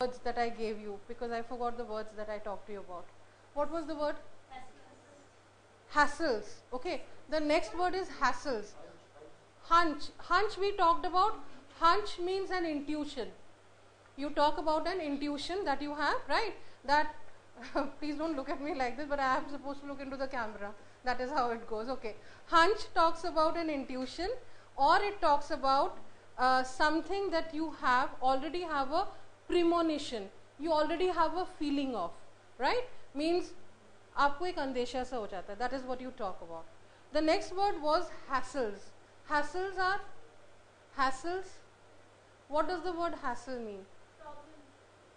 words that I gave you, because I forgot the words that I talked to you about. What was the word? Hassles. Okay. The next word is hassles. Hunch. Hunch we talked about. Hunch means an intuition. You talk about an intuition that you have, right? That, please don't look at me like this, but I am supposed to look into the camera. That is how it goes. Okay. Hunch talks about an intuition, or it talks about something that you already have a premonition. You already have a feeling of, right? Means आपको एक अंदेशा सा हो जाता है. That is what you talk about. The next word was hassles. Hassles are hassles. What does the word hassle mean? Problems.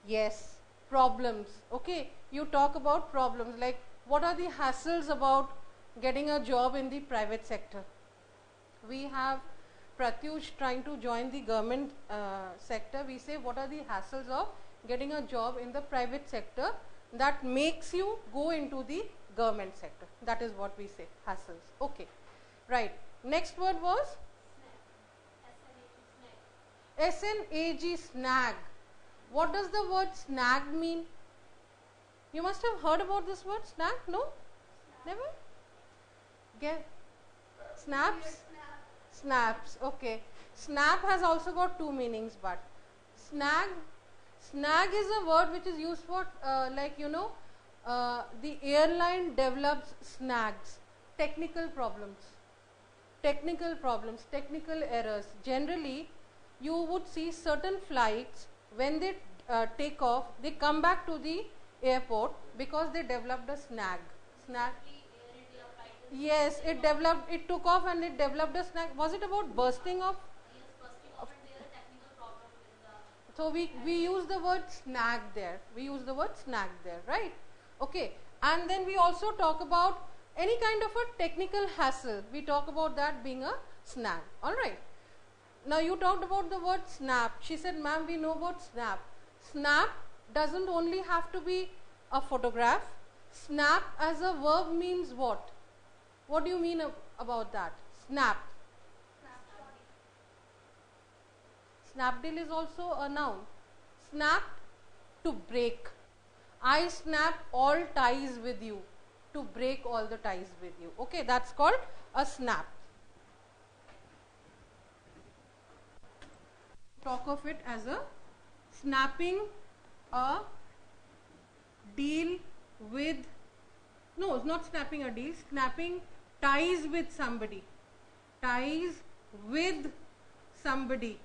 Yes, problems. Okay, you talk about problems. Like, what are the hassles about getting a job in the private sector? We have Pratyush trying to join the government sector. We say, what are the hassles of getting a job in the private sector that makes you go into the government sector? That is what we say, hassles. Okay, right. Next word was SNAG, snag. What does the word snag mean? You must have heard about this word, snag, no? Never? Get snaps? Snaps, okay. Snap has also got two meanings, but snag is a word which is used for the airline develops snags, technical problems, technical errors. Generally, you would see certain flights, when they take off, they come back to the airport because they developed a snag. Yes, it took off and it developed a snag. Was it about bursting of? Yes, bursting off, and there are technical problems with the... So we use the word snag there. Right? Okay. And then we also talk about any kind of a technical hassle. We talk about that being a snag. Alright. Now you talked about the word snap. She said, ma'am, we know about snap. Snap doesn't only have to be a photograph. Snap as a verb means what? What do you mean about that? Snap. Snapdeal is also a noun. Snap, to break. I snap all ties with you. To break all the ties with you. Okay, that's called a snap. Talk of it as a snapping a deal with, no, it's not snapping a deal, snapping ties with somebody. Ties with somebody.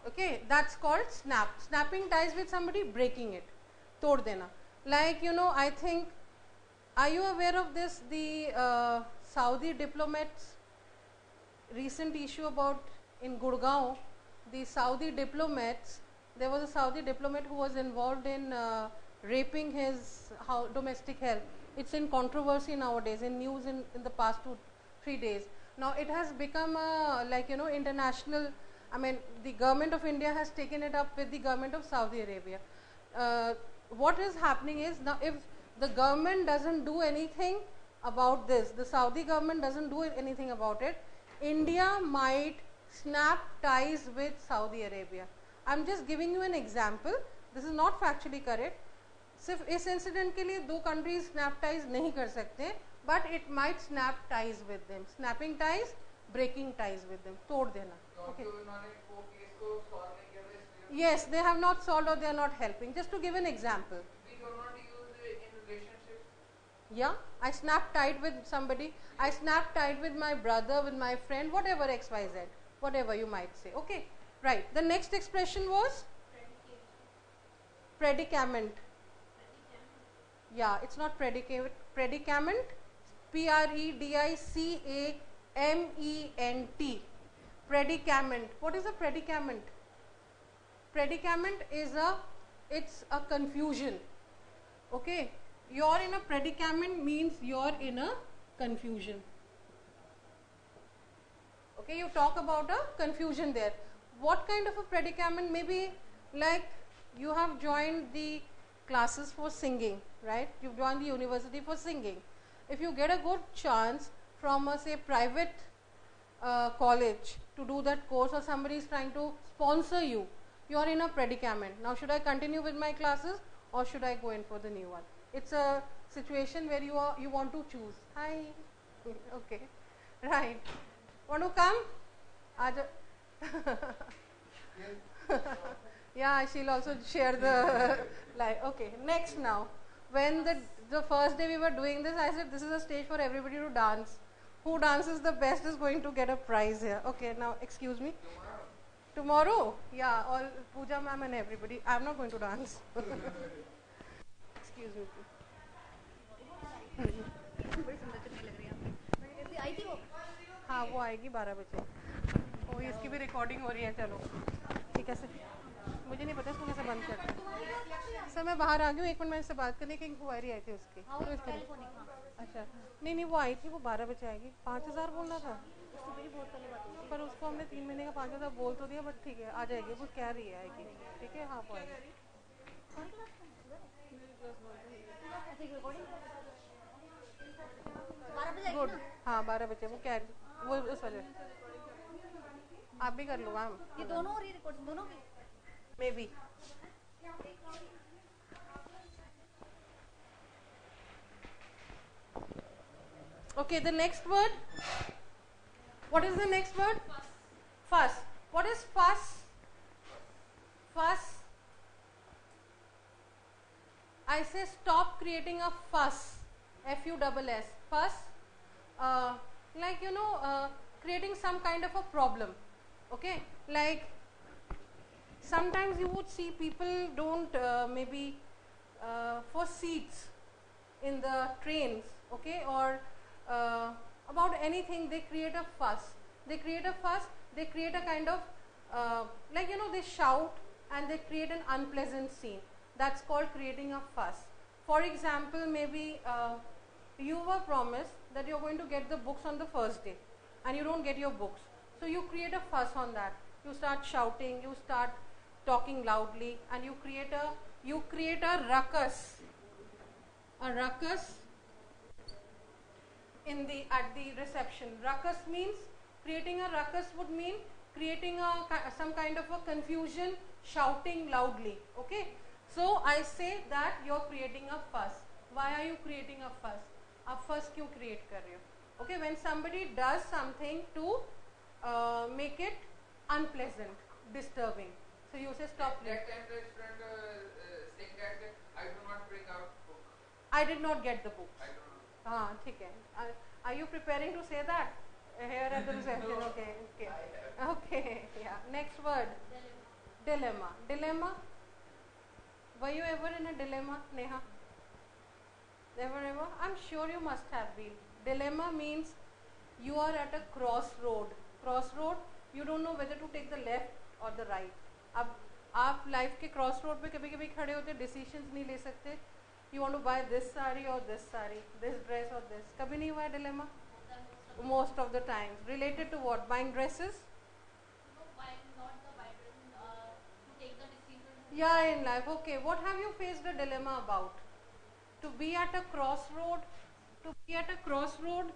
Okay, that's called snap. Snapping ties with somebody, breaking it. Tod dena. Like, I think, are you aware of this? The Saudi diplomats, recent issue about in Gurgaon, the Saudi diplomats, there was a Saudi diplomat who was involved in raping his domestic help. It's in controversy nowadays, in news in the past 2-3 days. Now it has become a, international, I mean, the government of India has taken it up with the government of Saudi Arabia. What is happening is, now if the government doesn't do anything about this, the Saudi government doesn't do anything about it, India might snap ties with Saudi Arabia. I'm just giving you an example. This is not factually correct. सिर्फ इस incident के लिए दो countries snap ties नहीं कर सकते, but it might snap ties with them. Snapping ties, breaking ties with them, तोड़ देना. Yes, they have not solved or they are not helping. Just to give an example. We do not use it in relationships. Yeah, I snap tied with somebody. I snap tied with my brother, with my friend, whatever XYZ, whatever you might say. Okay, right. The next expression was predicament. Yeah, it's not predicament. Predicament. Predicament. Predicament. What is a predicament? Predicament is it's a confusion. Okay, you're in a predicament means you're in a confusion. Okay, you talk about a confusion there. What kind of a predicament? Maybe like you have joined the classes for singing, right? You've joined the university for singing. If you get a good chance from a say private college to do that course, or somebody is trying to sponsor you, you are in a predicament. Now should I continue with my classes or should I go in for the new one? It's a situation where you want to choose. Hi. Okay. Right. Want to come? Yeah, she'll also share the live. Okay, next now. When the first day we were doing this, I said this is a stage for everybody to dance. Who dances the best is going to get a prize here. Okay, now excuse me. Tomorrow? Yeah, all Pooja ma'am and everybody. I'm not going to dance. Excuse me. बड़ी सुंदर चुन्नी लग रही है आपकी। मैंने कैसी आई थी वो? हाँ वो आएगी 12 बजे। ओ इसकी भी रिकॉर्डिंग हो रही है। चलो ठीक है सर, मुझे नहीं पता इसको कैसे बंद करते हैं। सर मैं बाहर आ गई हूँ, 1 मिनट में इससे बात करने की इंक्वायरी आई थी उसकी। तो इसके अच्छा नहीं वो आई थी, वो 12 बजे आएगी। 5000 बोलना था पर उसको हमने 3 महीने का 5000 बोल तो दिया, बट ठीक है आ जाएगी। वो कह रही है आएगी। ठीक है हाँ वो आएगी। गुड हाँ 12 बजे वो कह रही, वो उस वजह। आप भी कर लो मैम। ये दोनों और ये रिकॉर्डिंग दोनों की may be. Okay, the next word. What is the next word? Fuss. What is fuss? Fuss. I say stop creating a fuss. F-U-S-S. Fuss. Like creating some kind of a problem. Okay, like sometimes you would see people don't maybe for seats in the trains, okay, or about anything they create a fuss. They create a fuss, they create a kind of they shout and they create an unpleasant scene. That's called creating a fuss. For example, maybe you were promised that you're going to get the books on the first day and you don't get your books. So you create a fuss on that. You start shouting, you start talking loudly, and you create a ruckus. A ruckus at the reception. Ruckus means creating a ruckus would mean creating some kind of a confusion, shouting loudly. Okay. So I say that you're creating a fuss. Why are you creating a fuss? A fuss क्यों create कर रहे हो? Okay, when somebody does something to make it unpleasant, disturbing. So you say stop. That time the student saying that I do not bring out book. I did not get the books. I don't know. हाँ ठीक है. Are you preparing to say that here at the reception? No. Okay. Yeah. Next word. Dilemma. Dilemma. Were you ever in a dilemma, Neha? Never ever? I'm sure you must have been. Dilemma means you are at a crossroad. Crossroad, you don't know whether to take the left or the right. अब आप life के cross road पे कभी कभी खड़े होते, decisions नहीं ले सकते. You want to buy this saree or this saree, this dress or this. कभी नहीं हुआ है dilemma? Most of the time. Related to what? Buying dresses? No, why not the vibrant to take the decision? Yeah, in life. Okay. What have you faced a dilemma about? To be at a crossroad. To be at a crossroad.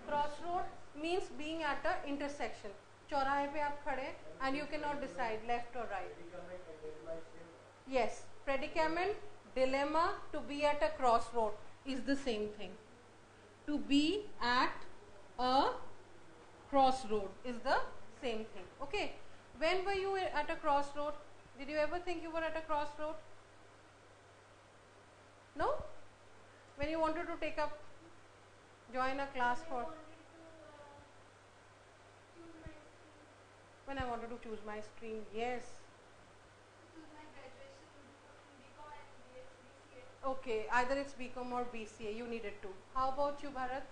Crossroad means being at a intersection. चौराहे पे आप खड़े and you cannot decide left or right. Yes, predicament, dilemma, to be at a crossroad is the same thing. To be at a crossroad is the same thing. Okay. When were you at a crossroad? Did you ever think you were at a crossroad? No? When you wanted to join a class for? When I wanted to choose my stream, yes. Okay, either it's BCom or BCA, you needed to. How about you, Bharat?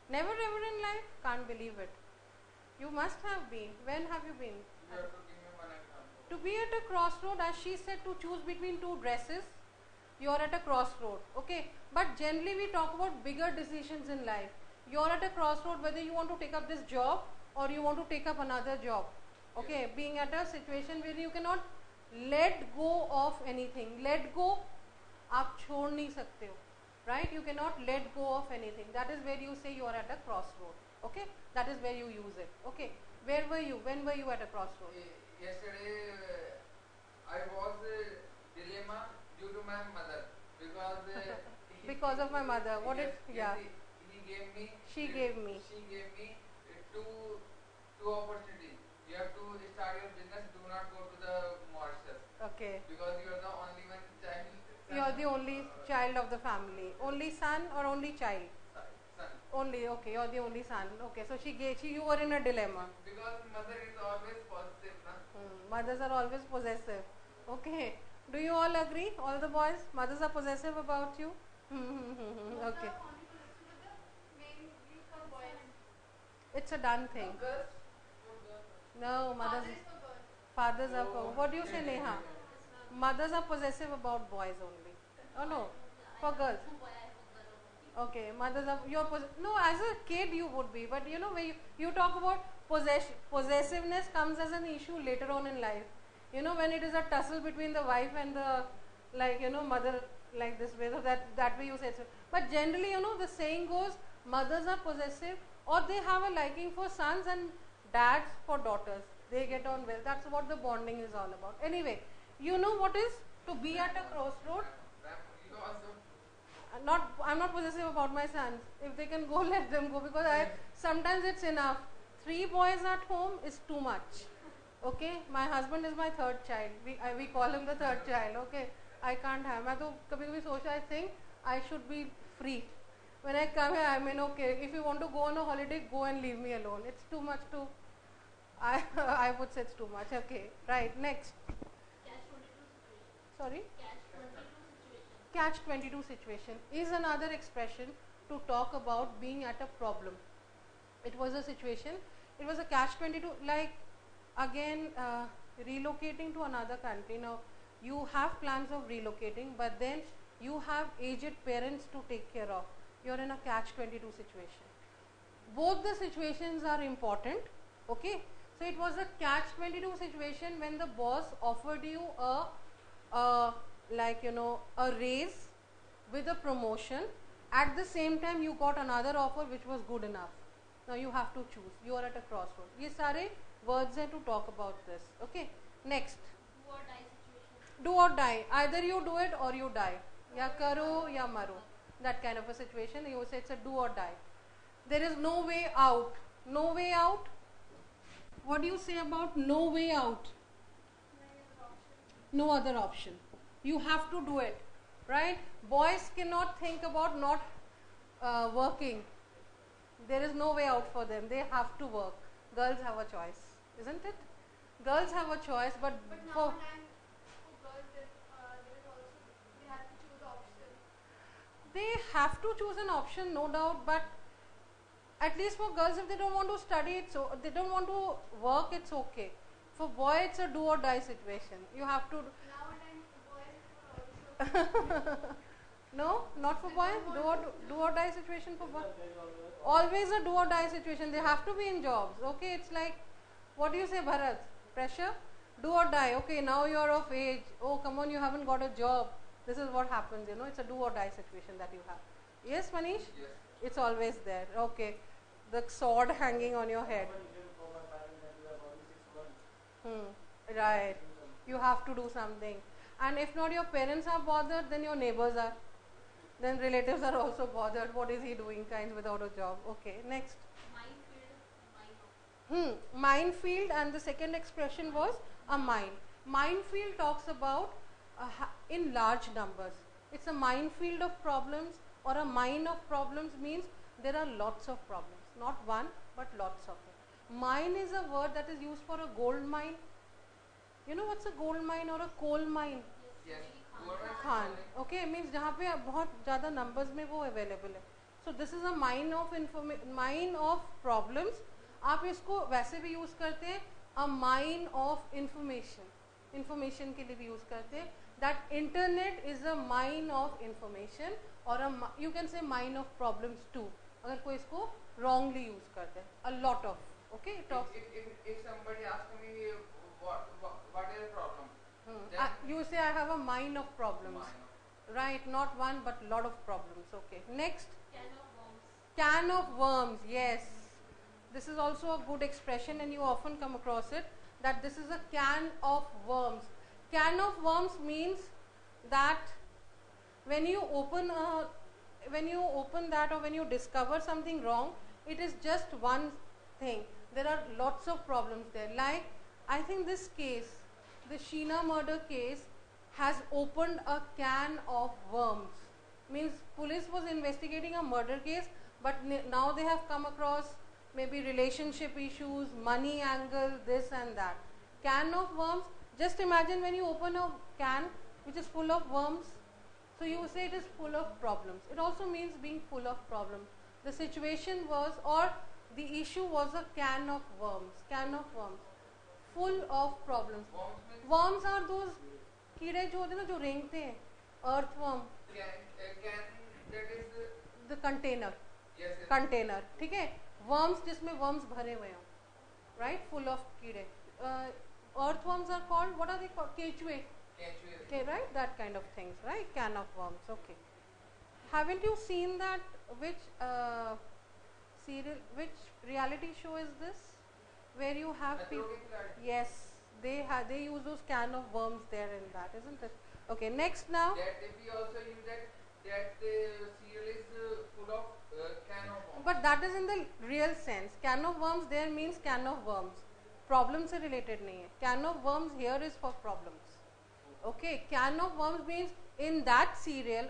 Never ever in life? Can't believe it. You must have been. When have you been? You have to give me one example. To be at a crossroad, as she said, to choose between two dresses, you are at a crossroad. Okay, but generally we talk about bigger decisions in life. You are at a crossroad whether you want to take up this job or you want to take up another job. Okay, being at a situation where you cannot let go of anything. Let go, आप छोड़ नहीं सकते हो. Right? You cannot let go of anything. That is where you say you are at a crossroad. Okay, that is where you use it. Okay, where were you? When were you at a crossroad? Yesterday, I was dilemma due to my mother because Because of my mother. What yes, did? yes, Yeah. he gave me. She gave me. She gave me two opportunities. You have to start your business. Do not go to the Mauritius Okay. because you are the only one child. You're the only child of the family. Only son or only child? Son. Only. Okay, you're the only son. Okay, so you were in a dilemma. Because mother is always positive, na? Mothers are always possessive. Okay. Do you all agree? All the boys? Mothers are possessive about you? Okay. It's a done thing. Girls. No, mothers. Fathers are. What do you say, Neha? Mothers are possessive about boys only. Oh no, for girls. Okay, mothers are. No, as a kid you would be, but you know when you talk about possessiveness comes as an issue later on in life. You know when it is a tussle between the wife and the mother like this way, so that way you say so. But generally, the saying goes, mothers are possessive or they have a liking for sons and dads for daughters. They get on well. That's what the bonding is all about. Anyway, you know what is to be at a crossroad. You also. I'm not possessive about my sons. If they can go, let them go, because sometimes it's enough. 3 boys at home is too much. Okay, my husband is my third child. We call him the third child. Okay, I can't have. मैं तो कभी-कभी सोचता, I think I should be free. When I come here, I mean, okay, if you want to go on a holiday, go and leave me alone. It's too much to. I would say it's too much. Okay, right. Next. Sorry. Catch-22 situation is another expression to talk about being at a problem. It was a situation. It was a catch-22. Like again, relocating to another country. Now you have plans of relocating, but then you have aged parents to take care of. You're in a catch-22 situation. Both the situations are important. Okay, so it was a catch-22 situation when the boss offered you a raise with a promotion. At the same time you got another offer which was good enough. Now you have to choose. You are at a crossroad. ये सारे words हैं to talk about this. Okay, next. Do or die situation. Do or die. Either you do it or you die. या करो या मरो. That kind of a situation. You say it's a do or die. There is no way out. No way out. What do you say about no way out? No other option. You have to do it, right? Boys cannot think about not working. There is no way out for them. They have to work. Girls have a choice, isn't it? Girls have a choice, but now and then for girls, there is also they have to choose the option. they have to choose an option, no doubt. But at least for girls, if they don't want to study, they don't want to work, it's okay. For boy, it's a do or die situation. You have to. Now and then boys are also. No, not for boy. Do or die situation for boy. Always a do or die situation. They have to be in jobs. Okay, it's like, what do you say, Bharat? Pressure? Do or die. Okay, now you're of age. Oh, come on, you haven't got a job. This is what happens, It's a do or die situation that you have. Yes, Manish? Yes. It's always there. Okay. The sword hanging on your head. Right. You have to do something. And if not your parents are bothered, then your neighbors are. Then relatives are also bothered. What is he doing kinds without a job? Okay, next. Minefield, and the second expression was a mine. Minefield talks about in large numbers. It's a minefield of problems, or a mine of problems means there are lots of problems. Not one, but lots of them. Mine is a word that is used for a gold mine. You know what's a gold mine or a coal mine? Yes. Khan. Okay, means जहाँ पे बहुत ज़्यादा numbers में वो available है. So this is a mine of problems. आप इसको वैसे भी use करते हैं, a mine of information. Information के लिए भी use करते हैं. That internet is a mine of information, or you can say mine of problems too. अगर कोई इसको wrongly use करते हैं. A lot of. Okay, it talks. If somebody asks me what is the problem, you say I have a mine of problems. Right, not one but lot of problems. Okay, next. Can of worms. Can of worms, yes. this is also a good expression and you often come across it, that this is a can of worms. Can of worms means that when you open that, or when you discover something wrong, it is just one thing. There are lots of problems there. Like, I think this case, the Sheena murder case, has opened a can of worms. Means police was investigating a murder case, but now they have come across maybe relationship issues, money angle, this and that. Can of worms. Just imagine when you open a can which is full of worms, so you say it is full of problems. It also means being full of problems. The situation was, or the issue was, a can of worms. Can of worms, full of problems. Worms are those कीड़े जो होते हैं ना, जो रेंगते हैं, earthworm. Can that is The container. yes, yes. Container, ठीक है. Worms जिसमें worms भरे हुए हों, right? Full of कीड़े. Earthworms are called, what are they called? Kechue. Okay, right? That kind of things, right? Can of worms. Okay. Haven't you seen that? Which serial? Which reality show is this? Where you have people? Yes, they use those can of worms there in that, isn't it? Okay. Next now. That if we also use that cereal is full of can of worms. But that is in the real sense. Can of worms there means can of worms. Problem से related नहीं है. Can of worms here is for problems. Okay, can of worms means in that serial,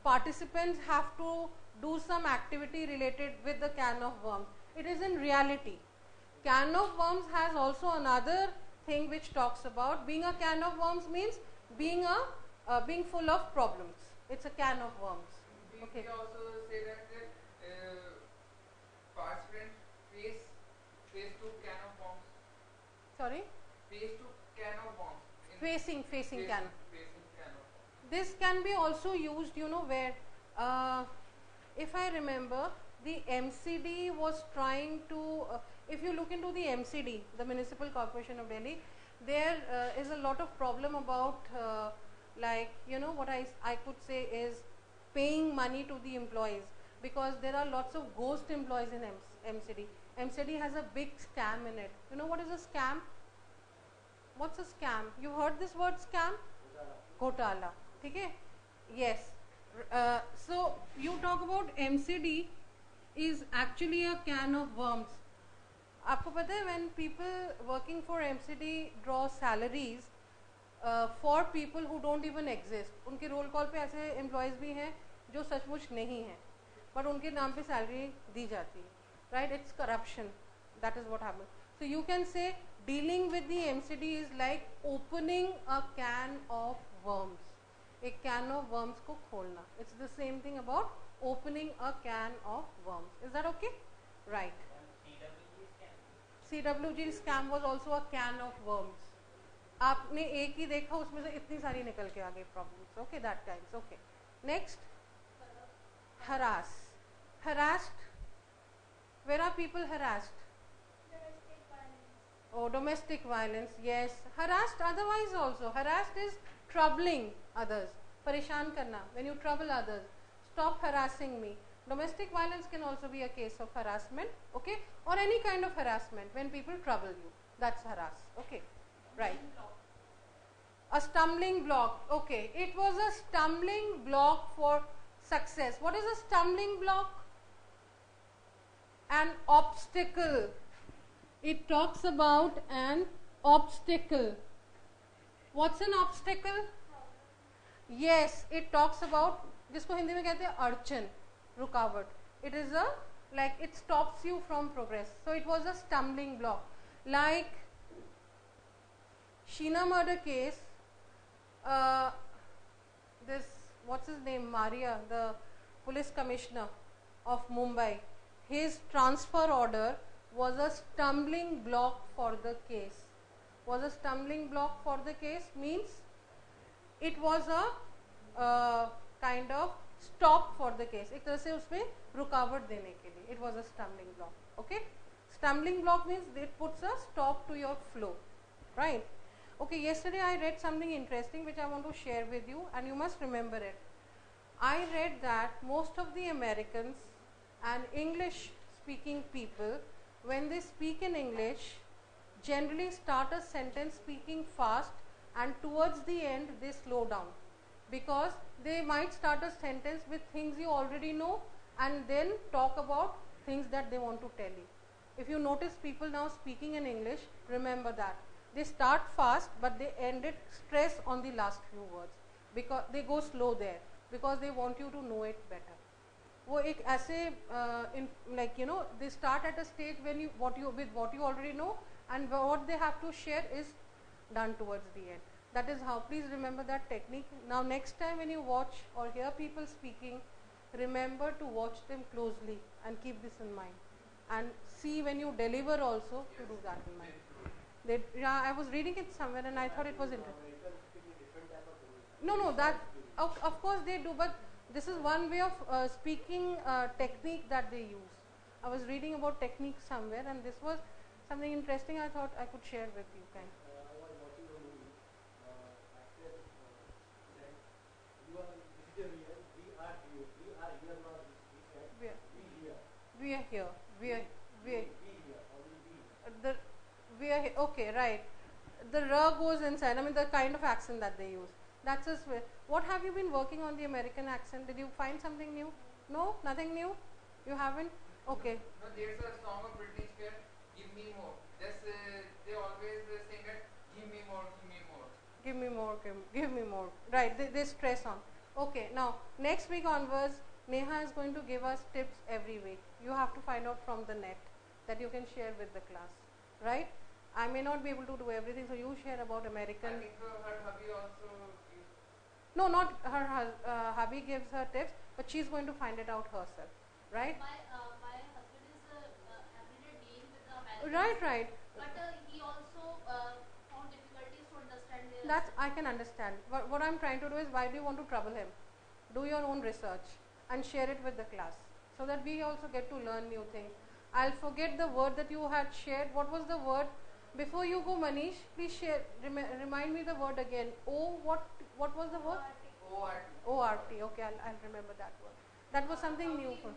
participants have to do some activity related with the can of worms. It is in reality. Can of worms has also another thing which talks about being a can of worms means being full of problems. It's a can of worms. Okay. We also say that participants face to can of worms. Sorry? Face to can of worms. Facing can. Facing can of worms. This can be also used, where, if I remember, the MCD was trying to, if you look into the MCD, the Municipal Corporation of Delhi, there is a lot of problem about, what I could say is paying money to the employees, because there are lots of ghost employees in MCD. MCD has a big scam in it. You know what is a scam? What's a scam? You heard this word scam? Ghotala. Okay? Yes. So you talk about MCD is actually a can of worms. आपको पता है, when people working for MCD draw salaries for people who don't even exist, उनके roll call पे ऐसे employees भी हैं जो सचमुच नहीं हैं, but उनके नाम पे salary दी जाती है, right? It's corruption. That is what happens. So you can say dealing with the MCD is like opening a can of worms. एक can of worms को खोलना. It's the same thing about opening a can of worms. Is that okay? Right. CWG scam was also a can of worms. आपने एक ही देखा, उसमें से इतनी सारी निकल के आ गई problems. Okay, that kinds. Okay. Next, harass. Harassed. Where are people harassed? Domestic violence. Oh, domestic violence. Yes. Harassed otherwise also. Harassed is troubling others. Pareshan karna. When you trouble others. Stop harassing me. Domestic violence can also be a case of harassment. Okay. Or any kind of harassment when people trouble you. That's harass. Okay. Right. A stumbling block. Okay. It was a stumbling block for success. What is a stumbling block? An obstacle. It talks about an obstacle. What's an obstacle? Yes, it talks about, जिसको हिंदी में कहते हैं अड़चन, रुकावट. It is a, like, it stops you from progress. So it was a stumbling block. Like Sheena murder case, this, what's his name, Maria, the police commissioner of Mumbai, his transfer order was a stumbling block for the case. Was a stumbling block for the case means it was a kind of stop for the case. एक तरह से उसमें रुकावट देने के लिए. It was a stumbling block. Okay? Stumbling block means it puts a stop to your flow. Right? Okay, yesterday I read something interesting which I want to share with you, and you must remember it. I read that most of the Americans and English speaking people, when they speak in English, generally start a sentence speaking fast, and towards the end they slow down, because they might start a sentence with things you already know and then talk about things that they want to tell you. If you notice people now speaking in English, remember that they start fast but they end it stress on the last few words, because they go slow there because they want you to know it better. वो एक ऐसे like you know, they start at a stage when you what you already know, and what they have to share is done towards the end. That is how, please remember that technique. Now next time when you watch or hear people speaking, remember to watch them closely and keep this in mind, and see when you deliver also to do that in mind. Yeah, I was reading it somewhere and I thought it was interesting. No, that of course they do, but this is one way of speaking technique that they use. I was reading about technique somewhere and this was something interesting. I thought I could share with you. Kind of. We are here. We are the we are here. Okay, right. The R goes inside. I mean the kind of accent that they use. That's just what have you been working on the American accent? Did you find something new? No, nothing new. You haven't. Okay. No, there's a song of British here. Give me more. Just they always sing it. Give me more. Give me more. Give me more. Give me more. Right. They stress on. Okay. Now next week onwards, Neha is going to give us tips every week. You have to find out from the net that you can share with the class, right? I may not be able to do everything, so you share about American. I think her hubby also gives. No, not her hubby gives her tips, but she's going to find it out herself, right? My husband is everyday dealing with the Americans. Right. But he also found difficulties to understand their. That's I can understand. What I'm trying to do is, why do you want to trouble him? Do your own research and share it with the class, so that we also get to learn new things. I'll forget the word that you had shared. What was the word? Before you go, Manish, please share. Remind me the word again. What was the word? ORT. ORT. Okay, I'll remember that word. That was something new for.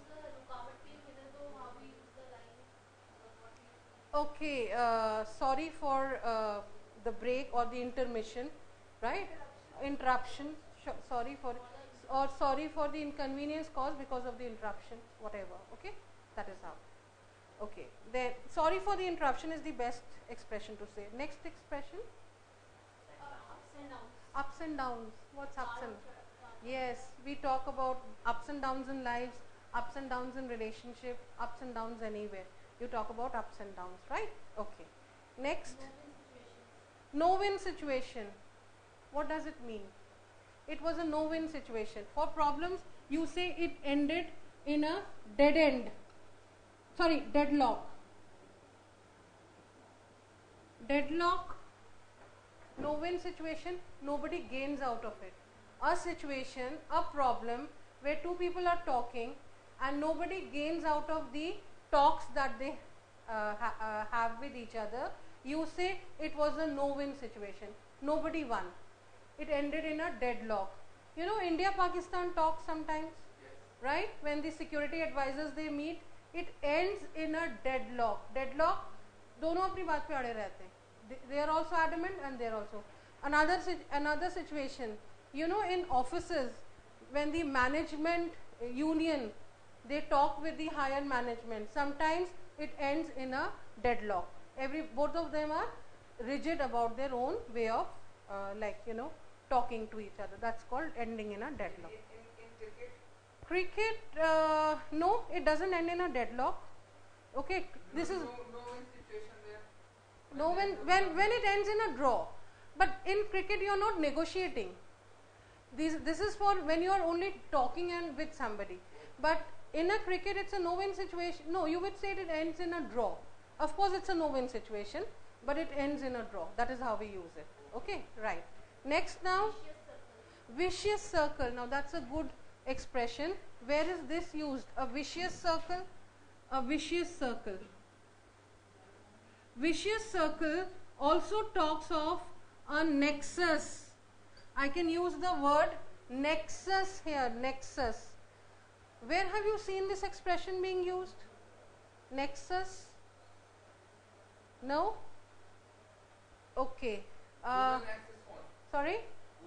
Okay. Sorry for the break or the intermission, right? Interruption. Sorry for, or sorry for the inconvenience caused because of the interruption. Whatever. Okay, that is how. Okay, then sorry for the interruption is the best expression to say. Next expression? Ups and downs. Ups and downs. What's ups and downs? Yes, we talk about ups and downs in lives, ups and downs in relationship, ups and downs anywhere. You talk about ups and downs, right? Okay. Next, no-win situation. What does it mean? It was a no-win situation. For problems, you say it ended in a dead end. Sorry, deadlock. Deadlock, no-win situation, nobody gains out of it. A situation, a problem where two people are talking and nobody gains out of the talks that they have with each other. You say it was a no-win situation. Nobody won. It ended in a deadlock. You know, India-Pakistan talks sometimes, right? When the security advisors they meet, it ends in a deadlock. Deadlock, दोनों अपनी बात पे अड़े रहते हैं. They are also adamant and they are also. Another situation, you know, in offices, when the management union, they talk with the higher management, sometimes it ends in a deadlock. Both of them are rigid about their own way of like, you know, talking to each other. That's called ending in a deadlock. In Cricket, no, it doesn't end in a deadlock. Okay, this is no-win situation there. no when it ends in a draw. But in cricket, you are not negotiating. This is for when you are only talking and with somebody. But in a cricket, it's a no-win situation. No, you would say it ends in a draw. Of course, it's a no-win situation, but it ends in a draw. That is how we use it. Okay, right. Next now, vicious circle. Now that's a good expression. Where is this used? A vicious circle? A vicious circle. Vicious circle also talks of a nexus. I can use the word nexus here. Nexus. Where have you seen this expression being used? Nexus? No? Okay. Google Nexus phone. Sorry?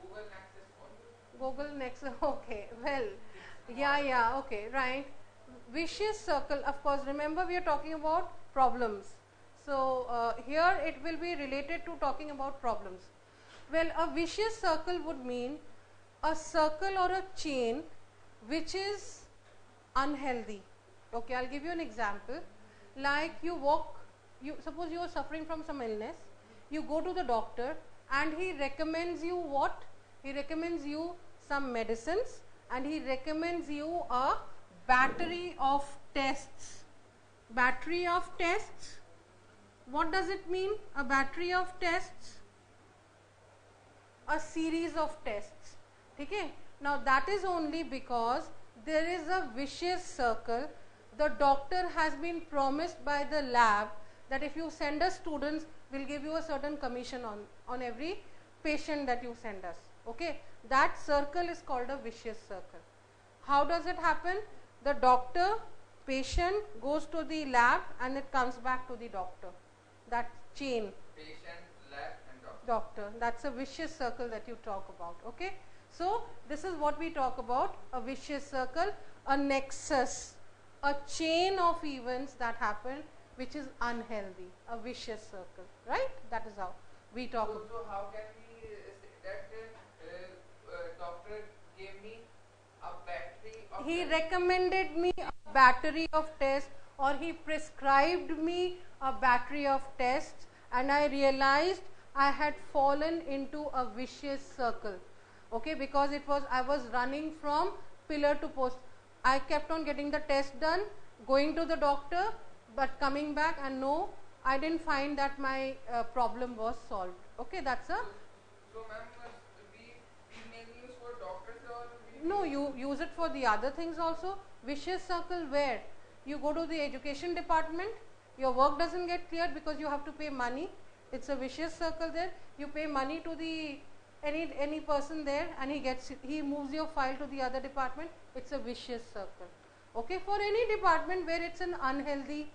Google Nexus phone. Google Nexus. Okay. Well, yeah, okay, right. Vicious circle, of course, remember we are talking about problems. So, here it will be related to talking about problems. Well, a vicious circle would mean a circle or a chain which is unhealthy. Okay, I'll give you an example. Like you walk, you suppose you are suffering from some illness, you go to the doctor and he recommends you what? He recommends you some medicines and he recommends you a battery of tests. Battery of tests? What does it mean? A battery of tests? A series of tests. Okay? Now that is only because there is a vicious circle. The doctor has been promised by the lab that if you send us students, we'll give you a certain commission on every patient that you send us. Okay? That circle is called a vicious circle. How does it happen? The doctor, patient goes to the lab and it comes back to the doctor. That chain. Patient, lab, and doctor. Doctor. That's a vicious circle that you talk about. Okay? So, this is what we talk about, a vicious circle, a nexus, a chain of events that happen which is unhealthy, a vicious circle, right? That is how we talk about. So how can we say that doctor gave me a battery of He tests? recommended me a battery of tests or he prescribed me a battery of tests and I realized I had fallen into a vicious circle. Okay, because I was running from pillar to post. I kept on getting the test done, going to the doctor, but coming back and no, I didn't find that my problem was solved. Okay, that's a So ma'am, we mainly use for doctors or we no. You use it for the other things also. Vicious circle where you go to the education department, your work doesn't get cleared because you have to pay money. It's a vicious circle there. You pay money to the any person there and he moves your file to the other department. It's a vicious circle. Okay, for any department where it's an unhealthy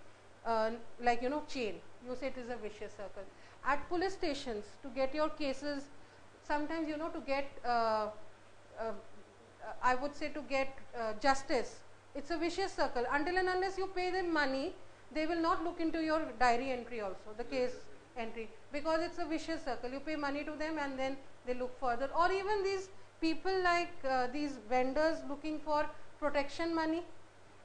like chain, you say it is a vicious circle. At police stations to get your cases, sometimes to get I would say to get justice, it's a vicious circle. Until and unless you pay them money, they will not look into your diary entry also, the case entry, because it's a vicious circle. You pay money to them and then they look further. Or even these people like these vendors looking for protection money,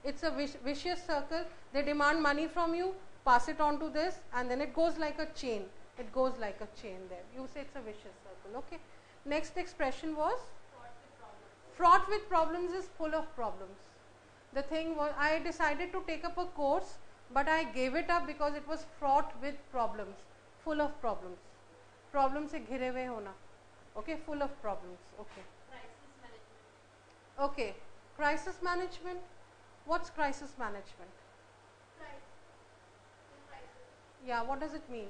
it's a vicious circle. They demand money from you, pass it on to this, and then it goes like a chain. It goes like a chain there. You say it's a vicious circle. Okay. Next expression was? Fraught with problems is full of problems. The thing was, I decided to take up a course, but I gave it up because it was fraught with problems, full of problems. Problems se ghire hue hona. Okay, full of problems. Okay. Crisis management. Okay. Crisis management. What's crisis management? Crisis. Yeah, what does it mean?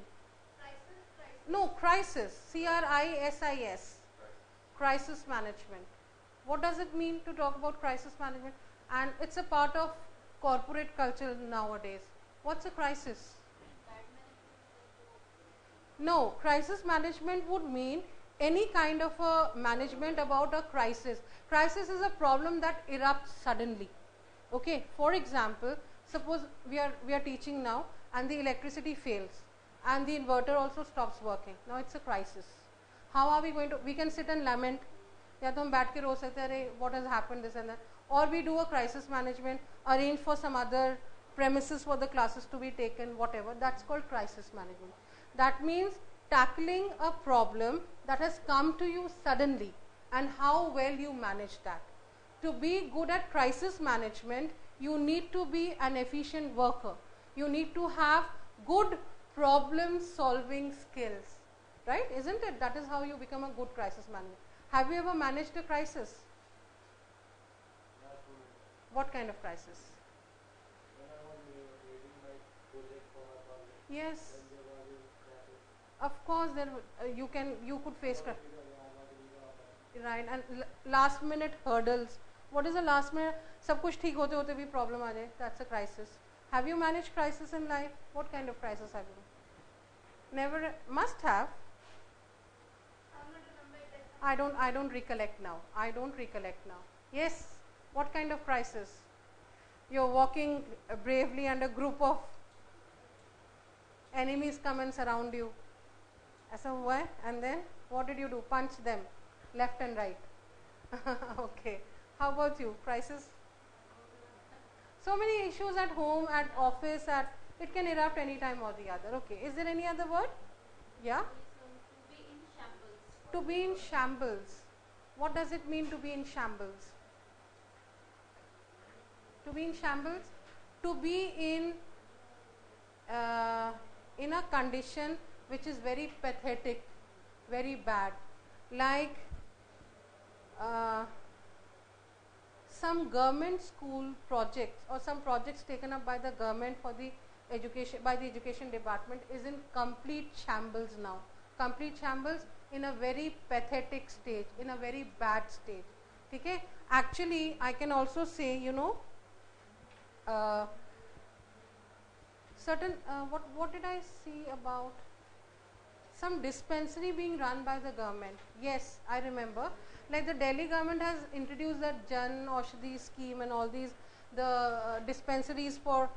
Crisis. No, crisis. CRISIS. Crisis management. What does it mean to talk about crisis management? And it's a part of corporate culture nowadays. What's a crisis? No, crisis management would mean any kind of a management about a crisis. Crisis is a problem that erupts suddenly. Okay, for example, suppose we are teaching now and the electricity fails and the inverter also stops working. Now it's a crisis. How are we going to, we can sit and lament, या तो हम बैठ के रो सकते हैं what has happened this and that, or we do a crisis management, arrange for some other premises for the classes to be taken, whatever. That's called crisis management. That means tackling a problem that has come to you suddenly and how well you manage that. To be good at crisis management, you need to be an efficient worker. You need to have good problem solving skills, right? Isn't it? That is how you become a good crisis manager. Have you ever managed a crisis? What kind of crisis? Yes. Of course, there you could face right, and last minute hurdles. What is a last minute? सब कुछ ठीक होते होते भी problem आ जाए. That's a crisis. Have you managed crisis in life? What kind of crisis have you? Never. Must have. I don't recollect now. I don't recollect now. Yes. What kind of crisis? You're walking bravely and a group of enemies come and surround you. ऐसा हुआ है? And then what did you do? Punch them left and right. Okay. How about you? Crisis? So many issues at home, at office, at it can erupt any time or the other. Okay. Is there any other word? Yeah. To be in shambles. To be in shambles. What does it mean to be in shambles? To be in shambles? To be in a condition which is very pathetic, very bad, like some government school projects or some projects taken up by the government for the education department is in complete shambles now. Complete shambles, in a very pathetic stage, in a very bad stage. Okay? Actually, I can also say, certain what did I see about some dispensary being run by the government? Yes, I remember. Like the Delhi government has introduced that Jan Aushadhi scheme and all these dispensaries for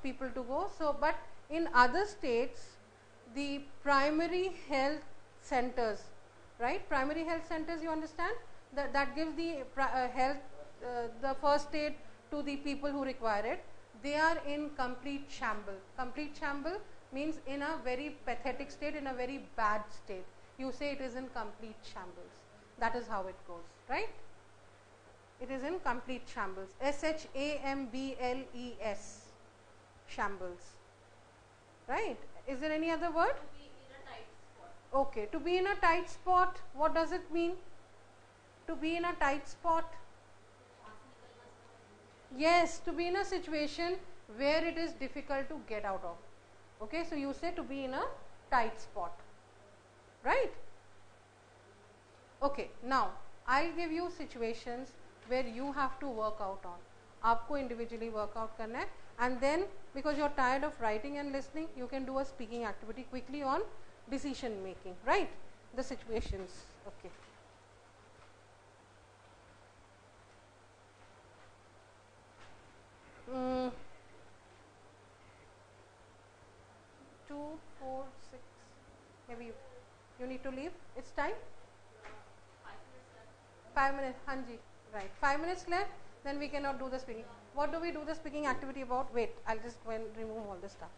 people to go. So, but in other states, the primary health centers, right? Primary health centers, you understand? That gives the health, the first aid to the people who require it. They are in complete shamble. Complete shamble means in a very pathetic state, in a very bad state. You say it is in complete shambles. That is how it goes, right? It is in complete shambles. SHAMBLES. Shambles. Right? Is there any other word? To be in a tight spot. Okay. To be in a tight spot, what does it mean? To be in a tight spot? Yes, to be in a situation where it is difficult to get out of. Okay, so you say to be in a tight spot, right? Okay, now I'll give you situations where you have to work out on. आपको individually work out करना है, and then because you're tired of writing and listening, you can do a speaking activity quickly on decision making, right? The situations, okay. 2, 4, 6. Maybe you need to leave. It's time. 5 minutes. Hanji. Right. 5 minutes left. Then we cannot do the speaking. What do we do the speaking activity about? Wait. I'll just go and remove all the stuff.